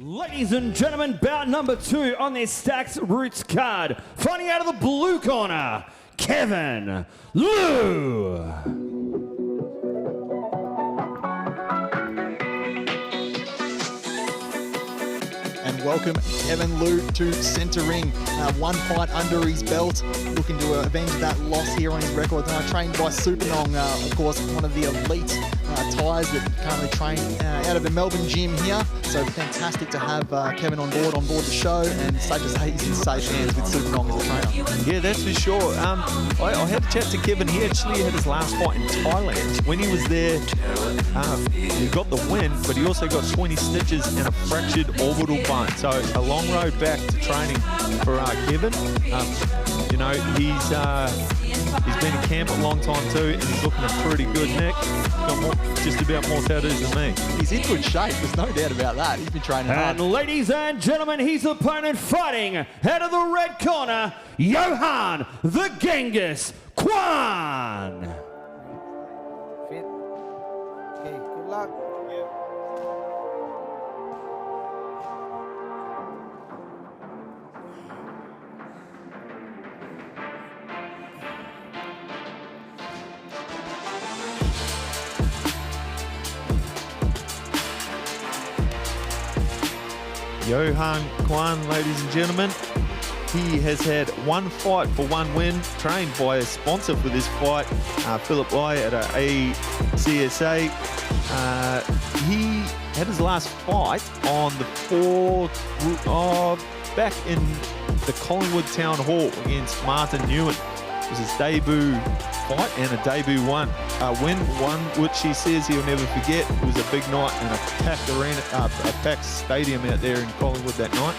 Ladies and gentlemen, bout number 2 on this Stacks Roots card. Fighting out of the blue corner, Kevin Lou. And welcome Kevin Lou to centre ring. One fight under his belt, looking to avenge that loss here on his record. Trained by Supernong, of course, one of the elite Thais that currently train out of the Melbourne gym here. So fantastic to have Kevin on board the show, and safe to say he's in safe hands with Supernong as a trainer. Yeah, that's for sure. I had a chat to Kevin. He actually had his last fight in Thailand. When he was there, he got the win, but he also got 20 stitches and a fractured orbital bone. So a long road back to training for Kevin. You know, he's been in camp a long time too, and he's looking a pretty good nick. Got just about more tattoos than me. He's in good shape, there's no doubt about that. He's been training hard. And ladies and gentlemen, his opponent fighting out of the red corner, Johann the Genghis Kwan. Fit. Okay, good luck. Johann Kwan, ladies and gentlemen. He has had one fight for one win, trained by a sponsor for this fight, Philip Lai at ACSA. He had his last fight on the 4th, back in the Collingwood Town Hall against Martin Nguyen. It was his debut fight and a debut win, one which he says he'll never forget. It was a big night and a packed arena, a packed stadium out there in Collingwood that night.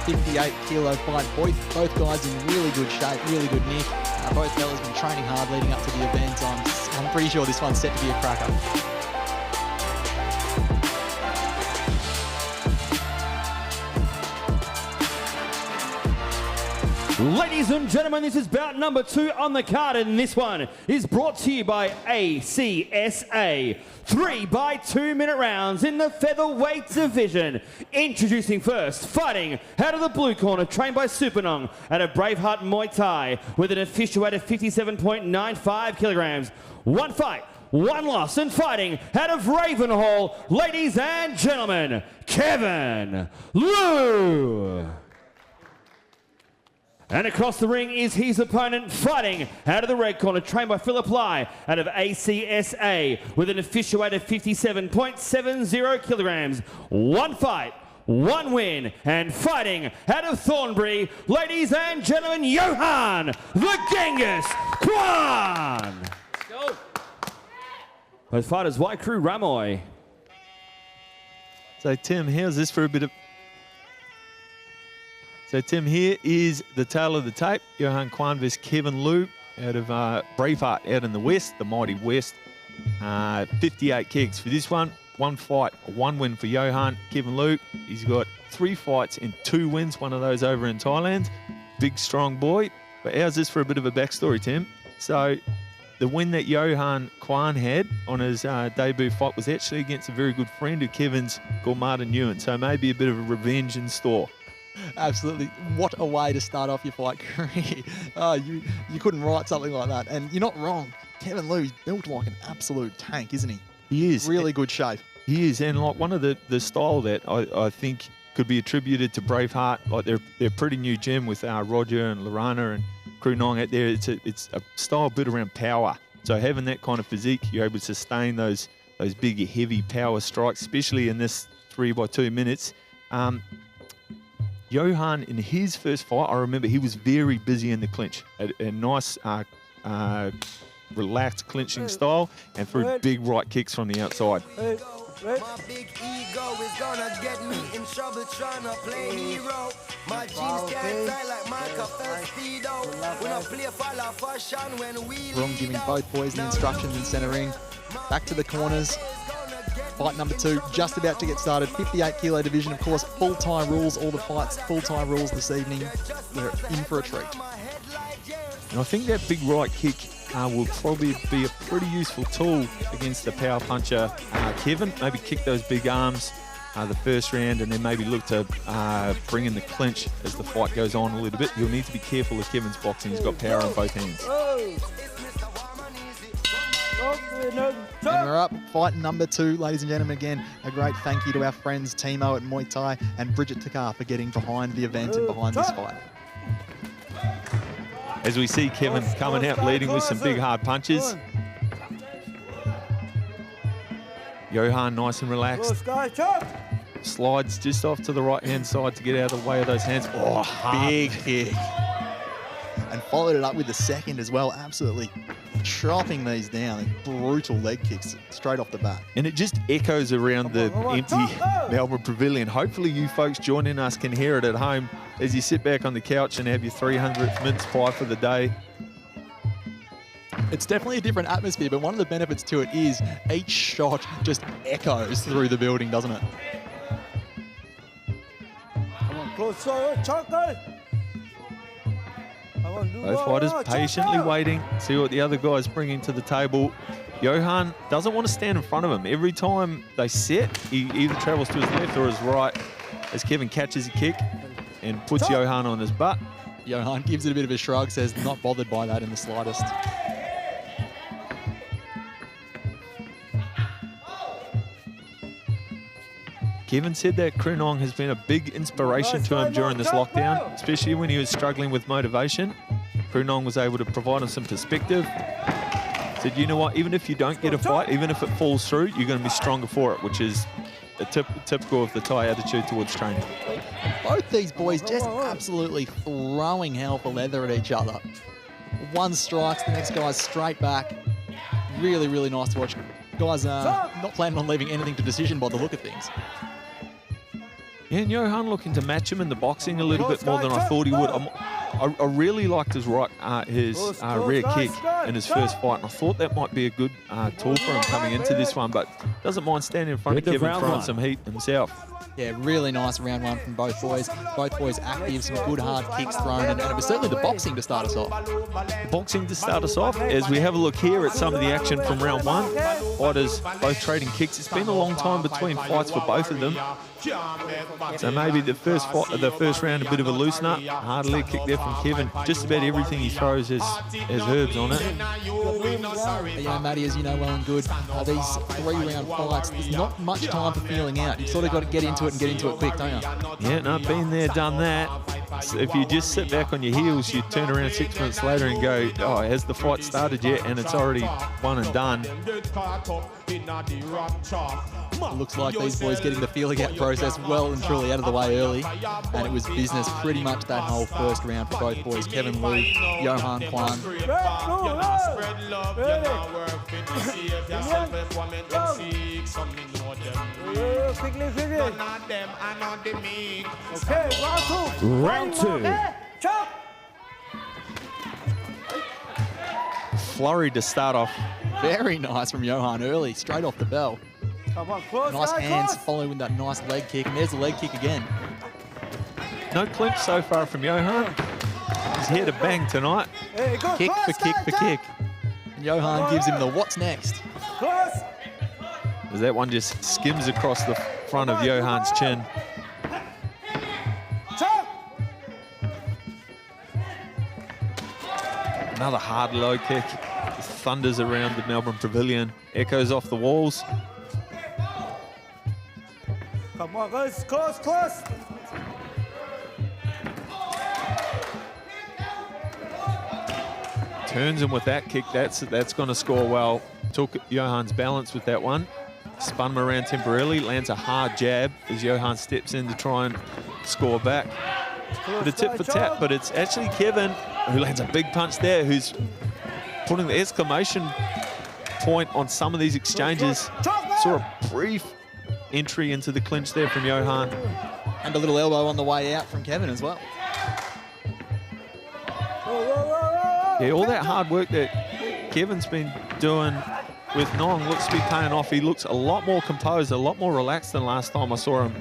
58 kilo fight. Both guys in really good shape, really good nick. Both fellas been training hard leading up to the event. I'm pretty sure this one's set to be a cracker. Ladies and gentlemen, this is bout number 2 on the card, and this one is brought to you by ACSA. 3 by 2 minute rounds in the featherweight division. Introducing first, fighting out of the blue corner, trained by Supernong at a Braveheart Muaythai with an official weight of 57.95 kilograms. One fight, one loss, and fighting out of Ravenhall, ladies and gentlemen, Kevin Lou. And across the ring is his opponent, fighting out of the red corner, trained by Philip Lai out of ACSA with an official weight of 57.70 kilograms. One fight, one win, and fighting out of Thornbury, ladies and gentlemen, Johann the Genghis Kwan. Let's go. Both fighters, White Crew Ramoy. So Tim, how's this for a bit of... So Tim, here is the tale of the tape. Johann Kwan vs Kevin Lou out of Braveheart out in the West, the mighty West. 58 kicks for this one. One fight, one win for Johann. Kevin Lou, he's got 3 fights and 2 wins, one of those over in Thailand. Big, strong boy. But how's this for a bit of a backstory, Tim? So the win that Johann Kwan had on his debut fight was actually against a very good friend of Kevin's called Martin Nguyen. So maybe a bit of a revenge in store. Absolutely. What a way to start off your fight career. You couldn't write something like that. And you're not wrong. Kevin Lou's built like an absolute tank, isn't he? He is. Really good shape. He is. And like one of the style that I think could be attributed to Braveheart, like they're pretty new gym with Roger and Lorana and Crew Nong out there. It's a style built around power. So having that kind of physique, you're able to sustain those big, heavy power strikes, especially in this 3 by 2 minutes. Johann, in his first fight, I remember he was very busy in the clinch. A nice, relaxed clinching style, and threw big right kicks from the outside. My big ego is gonna get me in trouble trying to play hero. My jeans can't tie like Michael Festo. When I play for la fashion when we Wrong giving both boys the instructions in centre ring. Back to the corners. Fight number 2, just about to get started. 58 kilo division, of course, full Thai rules. All the fights, full Thai rules this evening. We're in for a treat. And I think that big right kick will probably be a pretty useful tool against the power puncher Kevin. Maybe kick those big arms the first round and then maybe look to bring in the clinch as the fight goes on a little bit. You'll need to be careful of Kevin's boxing. He's got power in both hands. And we're up, fight number 2, ladies and gentlemen. Again, a great thank you to our friends Timo at Muay Thai and Bridget Takar for getting behind the event and behind this fight. As we see Kevin coming out leading with some big hard punches. Johann nice and relaxed. Slides just off to the right-hand side to get out of the way of those hands. Oh, big kick. And followed it up with the second as well, absolutely chopping these down. Brutal leg kicks straight off the bat. And it just echoes around the empty Melbourne Pavillion. Hopefully you folks joining us can hear it at home as you sit back on the couch and have your 300th mince pie for the day. It's definitely a different atmosphere, but one of the benefits to it is each shot just echoes through the building, doesn't it? Come on, close, chocolate. Both fighters patiently waiting, see what the other guy's bringing to the table. Johann doesn't want to stand in front of him. Every time they set, he either travels to his left or his right as Kevin catches a kick and puts Johann on his butt. Johann gives it a bit of a shrug, says not bothered by that in the slightest. Kevin said that Krunong has been a big inspiration to him during this lockdown, especially when he was struggling with motivation. Krunong was able to provide him some perspective. Said, you know what, even if you don't get a fight, even if it falls through, you're going to be stronger for it, which is typical of the Thai attitude towards training. Both these boys just absolutely throwing hell for leather at each other. One strikes, the next guy's straight back. Really, really nice to watch. Guys not planning on leaving anything to decision by the look of things. Yeah, and Johann looking to match him in the boxing a little bit more than I thought he would. I really liked his rear kick in his first fight, and I thought that might be a good tool for him coming into this one, but doesn't mind standing in front of Kevin throwing some heat himself. Yeah, really nice round one from both boys. Both boys active, some good hard kicks thrown, and it was certainly the boxing to start us off. The boxing to start us off, as we have a look here at some of the action from round one. Fighters both trading kicks. It's been a long time between fights for both of them. So maybe the first round a bit of a loosener. Hard leg kick there from Kevin. Just about everything he throws has herbs on it. But, you know, Matty, as you know well and good, these 3-round fights, there's not much time for feeling out. You've sort of got to get into it and get into it quick, don't you? Yeah, no, been there, done that. So if you just sit back on your heels, you turn around 6 minutes later and go, oh, has the fight started yet? And it's already one and done. Looks like these boys getting the feeling out process well and truly out of the way early. And it was business pretty much that whole first round for both boys. Kevin Liu, Johann Kwan. Round two. Flurry to start off. Very nice from Johann early, straight off the bell. Nice hands following with that nice leg kick. And there's the leg kick again. No clinch so far from Johann. He's here to bang tonight. Kick for kick for kick. And Johann gives him the what's next. As that one just skims across the front of Johann's chin. Another hard low kick. It thunders around the Melbourne Pavillion. Echoes off the walls. Come on, guys, close. Turns him with that kick. That's going to score well. Took Johann's balance with that one. Spun him around temporarily. Lands a hard jab as Johann steps in to try and score back. Bit of tit for tat, but it's actually Kevin who lands a big punch there, who's putting the exclamation point on some of these exchanges. Saw a brief entry into the clinch there from Johann. And a little elbow on the way out from Kevin as well. Yeah, all that hard work that Kevin's been doing with Nong looks to be paying off. He looks a lot more composed, a lot more relaxed than last time I saw him.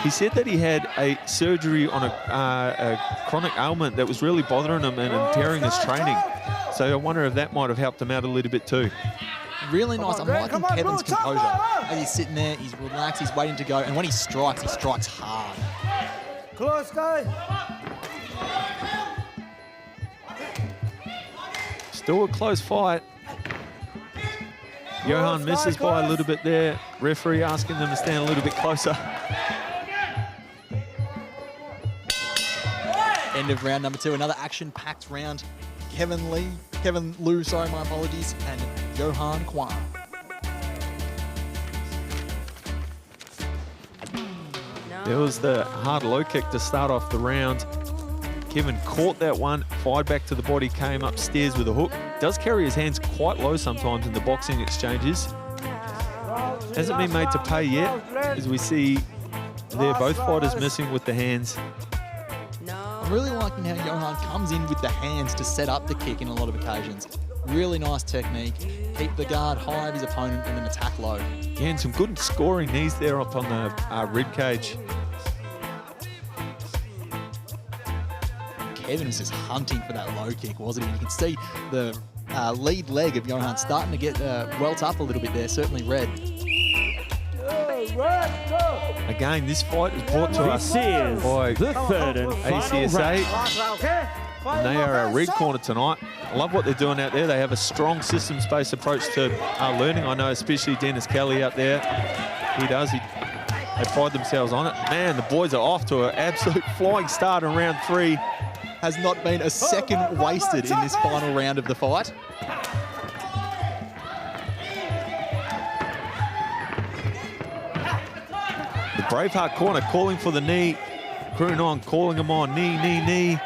He said that he had a surgery on a chronic ailment that was really bothering him and impairing his training. So I wonder if that might have helped him out a little bit too. really nice. I'm liking come on, Kevin's bro, chop, composure. As he's sitting there, he's relaxed, he's waiting to go, and when he strikes hard. Close, guys. Still a close fight. Johann misses by a little bit there. Referee asking them to stand a little bit closer. End of round number 2. Another action-packed round. Kevin Liu, sorry, my apologies, and Johann Kwan. There was the hard low kick to start off the round. Kevin caught that one, fired back to the body, came upstairs with a hook. Does carry his hands quite low sometimes in the boxing exchanges. Hasn't been made to pay yet, as we see there, both fighters missing with the hands. I'm really liking how Johann comes in with the hands to set up the kick in a lot of occasions. Really nice technique. Keep the guard high of his opponent and then attack low. Yeah, and some good scoring knees there up on the rib cage. Kevin was just hunting for that low kick, wasn't he? You can see the lead leg of Johann starting to get welt up a little bit there, certainly red. Again, this fight is brought to us This is by the third and final ACSA. round. And they are our red corner tonight. I love what they're doing out there. They have a strong systems-based approach to learning. I know especially Dennis Kelly out there. He does. They pride themselves on it. Man, the boys are off to an absolute flying start in round 3. Has not been a second wasted in this final round of the fight. The Braveheart corner calling for the knee. Krunon calling him on. Knee.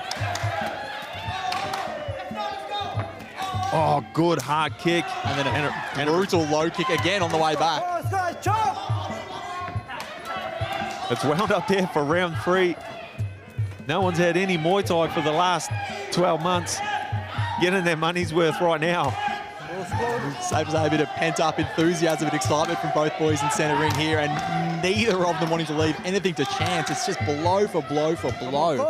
Oh, good hard kick. And then a brutal low kick again on the way back. It's wound up there for round 3. No one's had any Muay Thai for the last 12 months. Getting their money's worth right now. Safe to say a bit of pent-up enthusiasm and excitement from both boys in centre ring here, and neither of them wanting to leave anything to chance. It's just blow for blow for blow.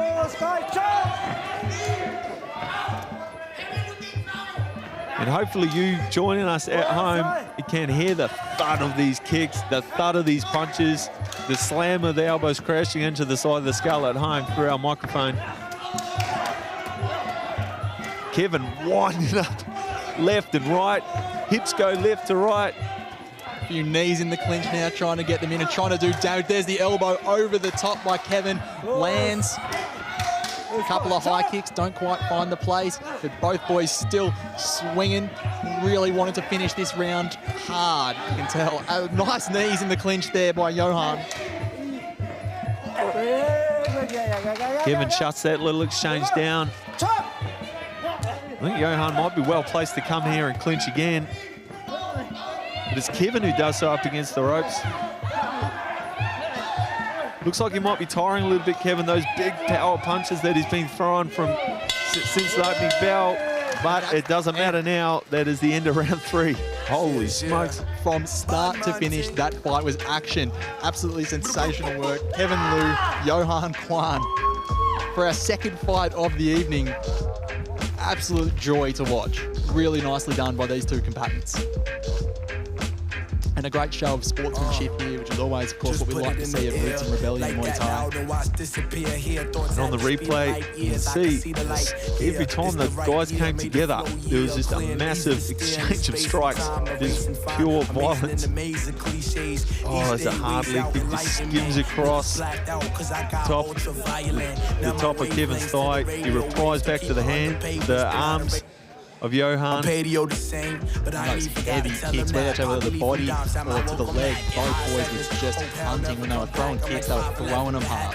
And hopefully you joining us at home, you can hear the thud of these kicks, the thud of these punches, the slam of the elbows crashing into the side of the skull at home through our microphone. Kevin winding up left and right. Hips go left to right. A few knees in the clinch now, trying to get them in and trying to do damage. There's the elbow over the top by Kevin. Lands. A couple of high kicks, don't quite find the place, but both boys still swinging. Really wanted to finish this round hard, you can tell. Nice knees in the clinch there by Johann. Kevin shuts that little exchange down. I think Johann might be well placed to come here and clinch again. But it's Kevin who does so up against the ropes. Looks like he might be tiring a little bit, Kevin, those big power punches that he's been throwing since the opening bell. But it doesn't matter now. That is the end of round 3. Holy smokes. From start to finish, that fight was action. Absolutely sensational work. Kevin Liu, Johann Kwan. For our second fight of the evening, absolute joy to watch. Really nicely done by these two combatants. And a great show of sportsmanship here, which is always, of course, what we like to see at Roots and Rebellion Muay Thai. And on the replay, you can see every time the guys came together, there was just a massive exchange of strikes. There's pure violence. Oh, there's a hard leg kick that skims across the top of Kevin's thigh. He replies back to the hand, the arms of Johann. Those heavy kicks, whether to the body or to the leg, both boys were just hunting. When they were throwing kicks, they were throwing them hard.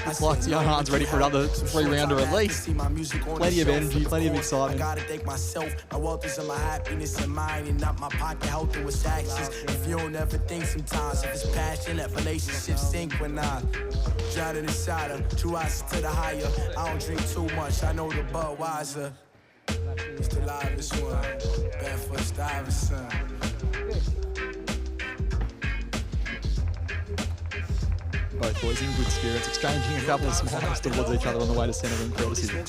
Looks like Johann's ready for another 3-rounder at least. Plenty of energy, plenty of excitement. If you don't ever think sometimes, if it's passion, let relationships synchronize. Drowning inside her, true eyes to the higher. I don't drink too much, I know the Budweiser. It's the livest one, Barefoot Stuyvesant. Both boys in good spirits, exchanging a couple of smiles towards each other on the way to centre ring for a decision.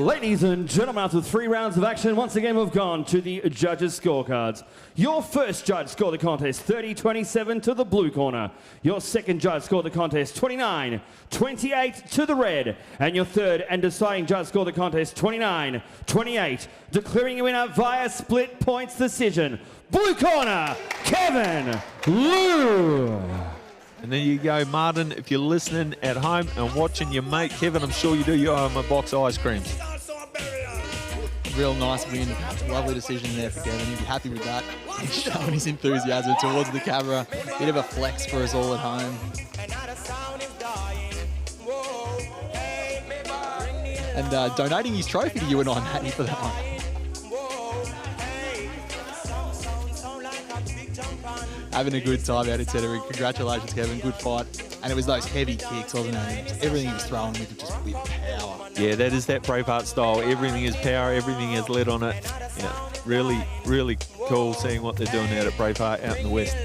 Ladies and gentlemen, after 3 rounds of action, once again we've gone to the judges' scorecards. Your first judge scored the contest 30-27 to the blue corner. Your second judge scored the contest 29-28 to the red. And your third and deciding judge scored the contest 29-28, declaring a winner via split points decision. Blue corner, Kevin Lou. And there you go, Martin. If you're listening at home and watching your mate Kevin, I'm sure you do, you owe him a box of ice creams. Real nice win. Lovely decision there for Kevin. He'd be happy with that. He's showing his enthusiasm towards the camera. Bit of a flex for us all at home. And donating his trophy to you and I, Matty, for that one. Having a good time out at Centering. Congratulations, Kevin. Good fight. And it was those heavy kicks, wasn't it? Everything he was throwing with power. Yeah, that is that Braveheart style. Everything is power. Everything has lead on it. Yeah, really, really cool seeing what they're doing out at Braveheart out in the West.